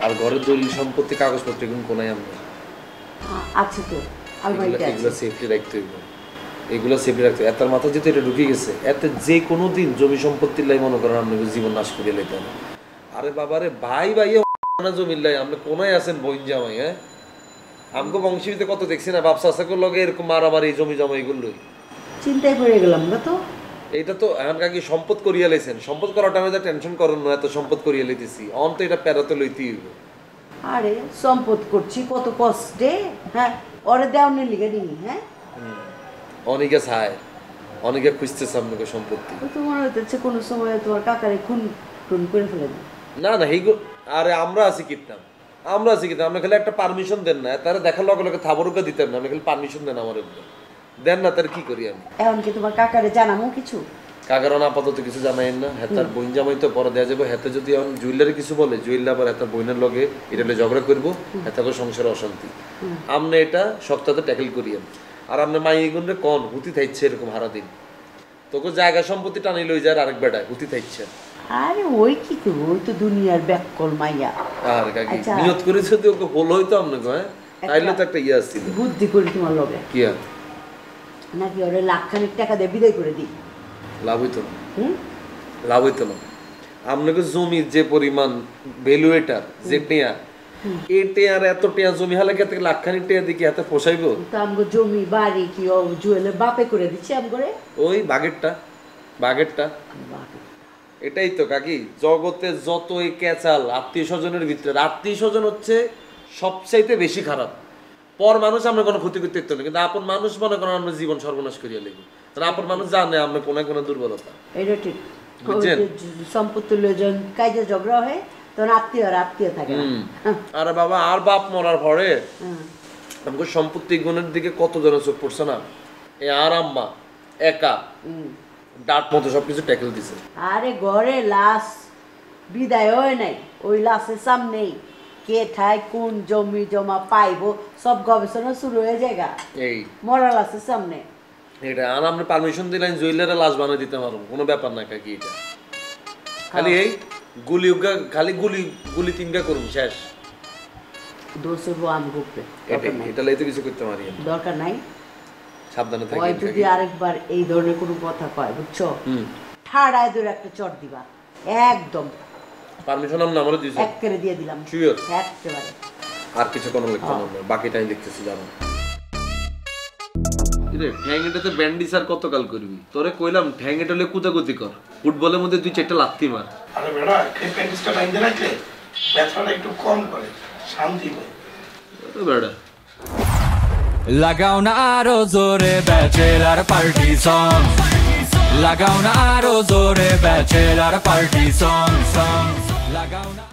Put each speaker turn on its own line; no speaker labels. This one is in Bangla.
আর ঘরের দলিল সম্পত্তি কাগজপত্র এগুলো কোনায় আমরা
আছে তো আলমারিতে আছে।
এগুলো সেফটি রাখতে হইব, এগুলো সেফটি রাখতে এত মাথা যেতে এটা ঢুকে গেছে, এতে যে কোনো দিন জমি সম্পত্তির লাই মনে করেন আপনাকে জীবন নাশ করিয়ে লেতে হবে। আরে বাবারে ভাই ভাই জমির লাই আপনি কোনায় আছেন বইন জামাই, হ্যাঁ আমাকে বংশীতে কত দেখছি না বাপসা সাকুর লগে এরকম মারামারি জমি জমা এগুলোই
চিন্তায় পড়ে গেলাম না তো।
এইটা তো এখনকার কি সম্পদ করিয়া লাইছেন, সম্পদ করার টাইমে যা টেনশন করেন না, এত সম্পদ করিয়া লইতেছি অন তো এটা প্যারাতে লইতেই হইব।
আরে সম্পদ করছি কত কষ্টে, হ্যাঁ ওরে দেওয়ার লিগে নি, হ্যাঁ
অনেকে চায়, অনেকে খুঁজতেছে আপনাকে সম্পত্তি।
তো মনে হচ্ছে কোনো সময় তোমার কাকারে খুন খুন করে ফেলে দিই।
না না এইগুলো আরে আমরা আছি কিতাম, আমরা আছি কিতাম, আমরা খালি একটা পারমিশন দেন না, তারা দেখার লগে লগে থাবরুকা দিতেন না, আপনি খালি পারমিশন দেন আমার উপরে দেন না, তার কি করি আমি?
এখন কি তোমার কাকারে জানামো কিছু?
কাকারণ আপাতত কিছু জানাইন না, হেতার বইন জামাই তো পরে দেওয়া যাবে, হেতে যদি এখন জুয়েলারি কিছু বলে জুয়েলার আবার হেতার বইনের লগে এটা ঝগড়া করবো, হেতাকে সংসারে অশান্তি। আপনি এটা সপ্তাহে ট্যাকেল করিয়েন, আর আপনি মাইগুনরে কন হুতি থাইছে এরকম হারা দিন তোকে জায়গা সম্পত্তি টানি লই যায় আরেক বেটায় হুতি থাইছে।
আরে ওই কি করবো, ওই তো দুনিয়ার ব্যাককল মাইয়া।
আর কাকি নিয়ত করে যদি ওকে হলো হইতো আপনাকে, হ্যাঁ তাইলে তো একটা ইয়ে আসছিল।
বুদ্ধি করি তোমার লগে
কি আর
নাকি ওরে লাখখানিক টাকা দিয়ে বিদায় করে দিই?
লাভ হইতো না, লাভ হইতো না। আপনাকে জমির যে পরিমাণ ভ্যালুয়েটার যে টেয়া, এই টেয়ার এত টেয়া জমি হলে কে থেকে লাখখানিক টেয়া দেখি হাতে পোষাইব?
তো আমগো জমি বাড়ি কি ও জুয়েলের বাপে করে দিচ্ছে আমগরে
ওই বাগেরটা বাগেরটা। এটাই তো কাকি জগতে যতই ক্যাচাল আত্মীয় স্বজনের ভিতরে, আত্মীয় স্বজন হচ্ছে সবচাইতে বেশি খারাপ। পর মানুষ আমরা কোনো ক্ষতি করতে পারতো না, কিন্তু আপন মানুষ মনে করেন আমরা জীবন সর্বনাশ করিয়া লেগে, কারণ আপন মানুষ জানে আমরা কোনো কোনো দুর্বলতা।
এটা ঠিক
বুঝছেন?
সম্পত্তি লোকজন কাজে ঝগড়া হয় তখন আত্মীয় থাকে না।
আরে বাবা আর বাপ মরার পরে আমাকে সম্পত্তি গুণের দিকে কত জনের চোখ পড়ছে না, এ আর আম্মা একা ডাট মতো সবকিছু ট্যাকেল দিছে।
আরে ঘরে লাশ বিদায় হয় নাই, ওই লাশের সামনেই কে ঠায় কোন জমি জমা পাইবো সব গবেষণা শুরু হয়ে যায়
এই
মরা লাশের সামনে।
এটা আর আপনি পারমিশন দিলেন জুয়েলারে লাশ বানিয়ে দিতে পারবো, কোনো ব্যাপার না কাকি। এটা খালি এই গুলি খালি গুলি গুলি তিনটা করুন শেষ।
দোষের আম গুপে
এটা লাইতে কিছু করতে পারি
দরকার নাই,
সাবধানে থাকি।
ওই যদি আরেকবার এই ধরনের কোনো কথা কয় বুঝছো, ঠাড়ায় ধরে একটা চট দিবা একদম।
পারমিশন আমরা আমারও দিয়েছি,
একেবারে দিয়ে দিলাম
শিওর
একেবারে।
আর কিছু কোনো লিখতে না, বাকিটাই লিখতেছি জানো। রে ঠ্যাংটাতে ব্যান্ডিস আর কতকাল করবি? তোরে কইলাম ঠ্যাংটা হলে কুতাকুতি কর, ফুটবলের মধ্যে দুই চারটা লাত্তি মার।
আরে বেটা এই প্যান্টিসটা টাইম দিয়ে রাখলে ব্যথাটা একটু কম করে, শান্তি পায়।
বেটা
লাগাও না আরো জোরে ব্যাচেলার পার্টি সং, লাগাও না আরো জোরে ব্যাচেলার পার্টি সং, লাগাও না।